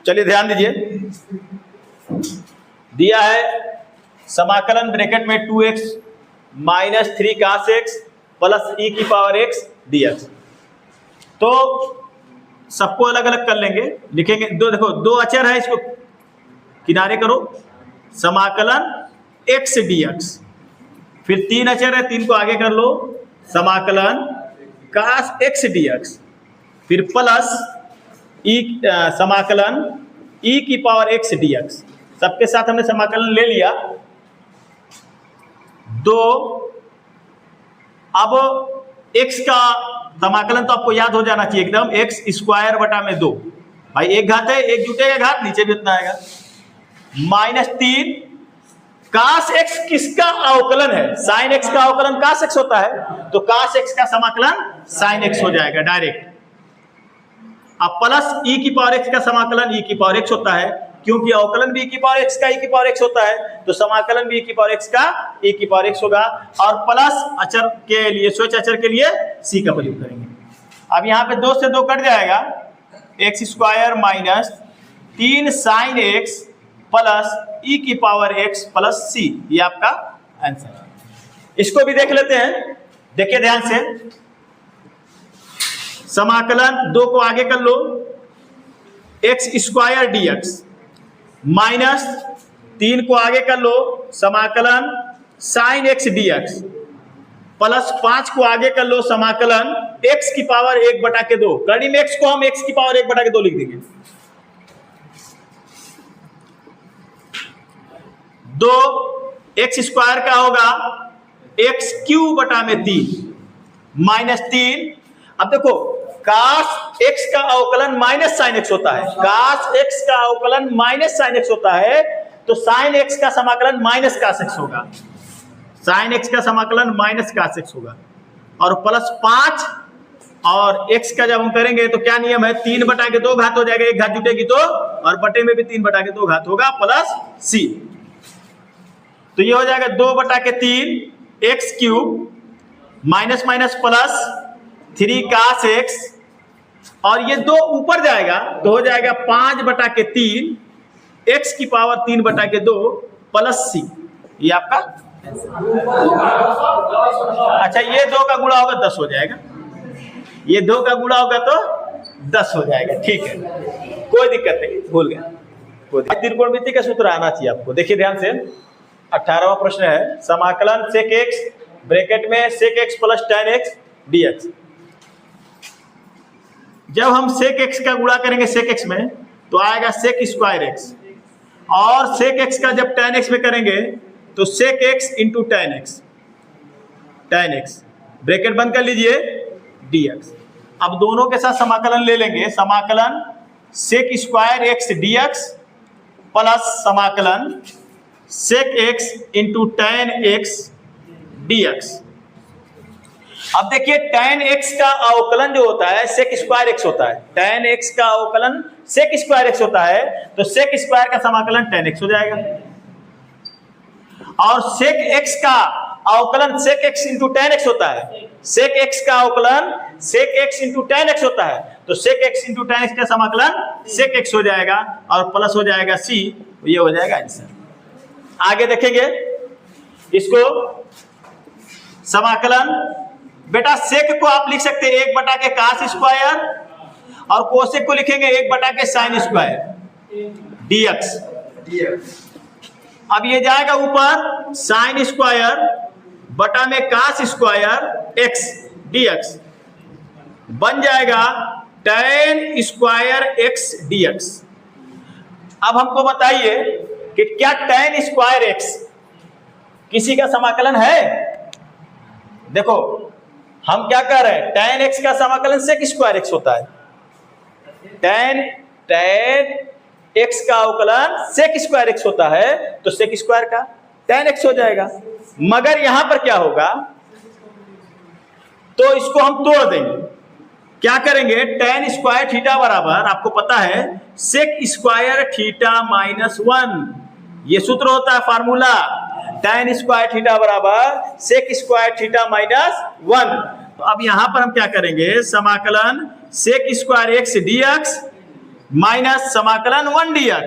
चलिए ध्यान दीजिए, दिया है समाकलन ब्रैकेट में 2x minus 3 cos x plus e की पावर x dx। तो सबको अलग अलग कर लेंगे, लिखेंगे देखो दो अचर है, इसको किनारे करो, समाकलन x dx, फिर 3 अचर है, 3 को आगे कर लो, समाकलन cos x dx, फिर प्लस समाकलन e की पावर x dx। सबके साथ हमने समाकलन ले लिया। दो, अब x का समाकलन तो आपको याद हो जाना चाहिए एकदम, x स्क्वायर बटा में 2, भाई एक घात है, एक जुटेगा घात, नीचे भी उतना आएगा, माइनस 3 cos x किसका अवकलन है, sin x का अवकलन cos x होता है, तो cos x का समाकलन sin x हो जाएगा डायरेक्ट। अब प्लस e की पावर x का समाकलन e की पावर x होता है, क्योंकि अवकलन भी e की पावर x का e की पावर x होता है, तो समाकलन भी e की पावर x का e की पावर x होगा, और प्लस अचर के लिए, स्वच्छ अचर के लिए c का प्रयोग करेंगे। अब यहाँ पे 2 से 2 कट जाएगा, x square minus 3 sin x plus e की पावर x प्लस c, ये आपका आंसर है। इसको भी देख लेते हैं, देखिए ध्यान से, समाकलन 2 को आगे कर लो, x स्क्वायर dx माइनस 3 को आगे कर लो, समाकलन sin x dx प्लस 5 को आगे कर लो, समाकलन x की पावर 1 बटा के 2, कड़ी में x को हम x की पावर 1 बटा के 2 लिख देंगे। 2 x स्क्वायर का होगा x क्यूब बटा में 3 माइनस 3। अब देखो cos x का अवकलन माइनस sin x होता है, cos x का अवकलन माइनस sin x होता है, तो sin x का समाकलन माइनस cos x होगा, sin x का समाकलन माइनस cos x होगा, और प्लस 5 और x का जब हम करेंगे तो क्या नियम है, 3 बटा के 2 घात हो जाएगा, एक घात जुटेगी तो, और बटे में भी 3 बटा के 2 घात होगा, प्लस c, तो ये हो जाएगा 2 बटा के 3 x cube minus minus plus 3 cos x, और ये 2 ऊपर जाएगा तो हो जाएगा 5 बटा के 3 x की पावर 3 बटा के 2 प्लस c, ये आपका। अच्छा, ये 2 का गुणा होगा 10 हो जाएगा, ये 2 का गुणा होगा तो 10 हो जाएगा, ठीक है, कोई दिक्कत नहीं, भूल गया। त्रिकोणमिति का सूत्र आना चाहिए आपको। देखिए ध्यान से, 18वां प्रश्न है, समाकलन sec x ब्रैकेट में sec x plus tan x dx। जब हम sec x का गुणा करेंगे sec x में तो आएगा sec स्क्वायर x, और sec x का जब tan x में करेंगे तो sec x into tan x, bracket बंद कर लीजिए, dx। अब दोनों के साथ समाकलन ले लेंगे, समाकलन sec square x dx plus समाकलन sec x into tan x dx। अब देखिए tan x का अवकलन जो होता है sec स्क्वायर x होता है, tan x का अवकलन sec स्क्वायर x होता है, तो sec स्क्वायर का समाकलन tan x हो जाएगा, और sec x का अवकलन sec x into tan x होता है, sec x का अवकलन sec x into tan x होता है, तो sec x into tan x का समाकलन sec x हो जाएगा, और प्लस हो जाएगा c, ये हो जाएगा आंसर। आगे देखेंगे इसको, समाकलन बेटा सेक को आप लिख सकते हैं 1 बटा के cos स्क्वायर, और कोसेक को लिखेंगे 1 बटा के sin स्क्वायर dx। अब ये जाएगा ऊपर sin स्क्वायर बटा में cos स्क्वायर x dx, बन जाएगा tan स्क्वायर x dx। अब हमको बताइए कि क्या tan स्क्वायर x किसी का समाकलन है? देखो हम क्या कर रहे हैं, tan x का समाकलन sec स्क्वायर x होता है, tan x का अवकलन sec स्क्वायर x होता है, तो sec स्क्वायर का tan x हो जाएगा। मगर यहां पर क्या होगा, तो इसको हम तोड़ देंगे, क्या करेंगे, tan स्क्वायर थीटा बराबर आपको पता है sec स्क्वायर थीटा माइनस 1, ये सूत्र होता है फार्मूला, tan स्क्वायर थीटा बराबर sec स्क्वायर थीटा माइनस 1। तो अब यहां पर हम क्या करेंगे, समाकलन sec square x dx minus समाकलन 1 dx।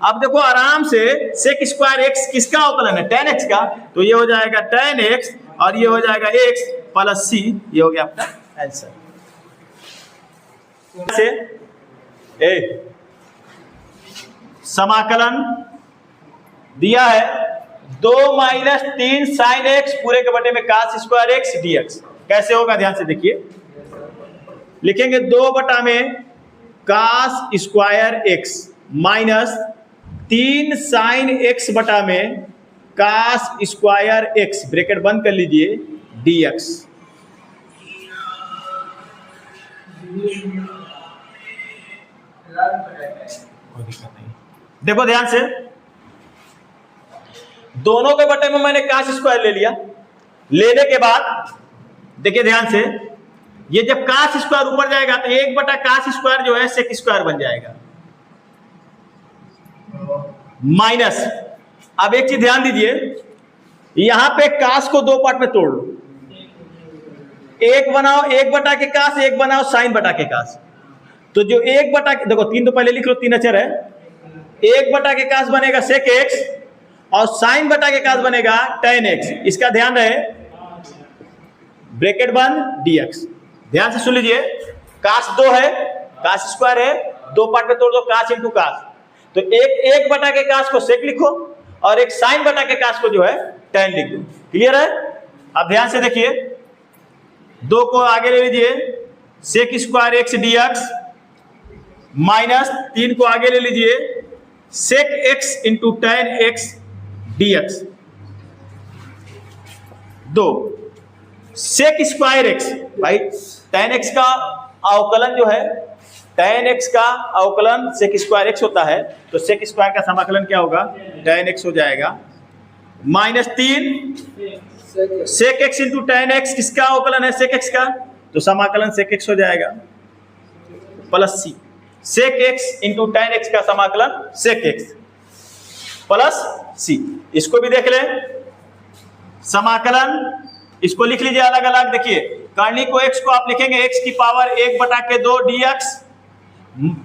अब देखो आराम से sec स्क्वायर x किसका अवकलन है? tan x का, तो ये हो जाएगा tan x और ये हो जाएगा x प्लस c, ये हो गया आपका आंसर। से समाकलन दिया है 2 माइनस 3 साइन x पूरे के बटे में cos स्क्वायर x dx। कैसे होगा ध्यान से देखिए, लिखेंगे 2 बटा में cos square x minus 3 sine x बटा में cos स्क्वायर x, ब्रैकेट बंद कर लीजिए, dx। देखो ध्यान से, दोनों के बटे में मैंने cos स्क्वायर ले लिया। लेने के बाद देखिए ध्यान से, ये जब cos स्क्वायर ऊपर जाएगा तो 1 बटा cos स्क्वायर जो है sec स्क्वायर बन जाएगा, माइनस। अब एक चीज ध्यान दीजिए, यहां पे cos को 2 पार्ट में तोड़ लो, एक बनाओ 1 बटा के cos, एक बनाओ sin बटा के cos। तो जो 1 बटा के, देखो 3 तो पहले लिख लो, 3 अचर है, 1 बटा के cos बनेगा sec x और sin बटा के cos बनेगा tan x। इसका ध्यान रहे, ब्रैकेट बंद dx। ध्यान से सुन लीजिए, cos 2 है, cos स्क्वायर है, 2 पार्ट में तोड़ दो, cos इंटू cos। तो एक बटा के cos को sec लिखो और एक sin बटा के cos को जो है tan लिख दो। क्लियर है? अब ध्यान से देखिए, 2 को आगे ले लीजिए, sec square x dx minus 3 को आगे ले लीजिए, sec x into tan x dx। 2 sec square x, भाई tan x का अवकलन जो है, tan x का अवकलन sec स्क्वायर x होता है, तो sec स्क्वायर का समाकलन क्या होगा? tan x हो जाएगा, minus 3 sec x into tan x, किसका अवकलन है? sec x का, तो समाकलन sec x हो जाएगा, plus c। sec x into tan x का समाकलन sec x प्लस c। इसको भी देख लें, समाकलन इसको लिख लीजिए अलग अलग। देखिए कर्णी को x को आप लिखेंगे x की पावर 1 बटा के 2 dx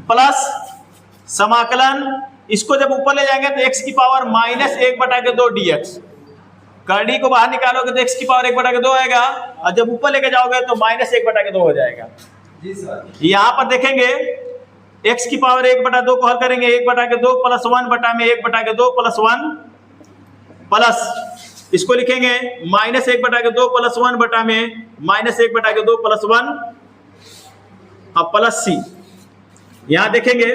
प्लस समाकलन, इसको जब ऊपर ले जाएंगे तो x की पावर माइनस 1 बटा के 2 dx। कर्णी को बाहर निकालोगे तो x की पावर 1 बटा के 2 आएगा, और जब ऊपर लेके जाओगे तो माइनस 1 बटा के 2 हो जाएगा। यहां पर देखेंगे x की पावर 1 बटा 2 को हल करेंगे, 1 बटा के 2 प्लस 1 बटा में 1 बटा के 2 प्लस 1 प्लस, इसको लिखेंगे माइनस 1 बटा के 2 प्लस 1 बटा में माइनस 1 बटा के 2 प्लस 1 अब प्लस c। यहां देखेंगे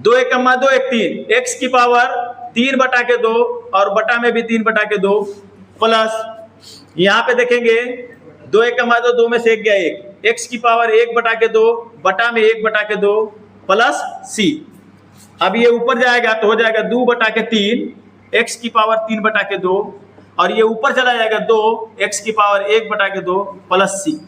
2 1 2 1 3, x की पावर 3 बटा के 2 और बटा में भी 3 बटा के 2 प्लस, यहां पे देखेंगे 2 1 2, 2 में से 1 गया 1, x की पावर 1 बटा के 2 बटा में 1 बटा के 2 प्लस c। अब ये ऊपर जाएगा तो हो जाएगा 2 बटा के 3, x की पावर 3 बटा के 2, और ये ऊपर चला जाएगा 2, x की पावर 1 बटा के 2 प्लस c।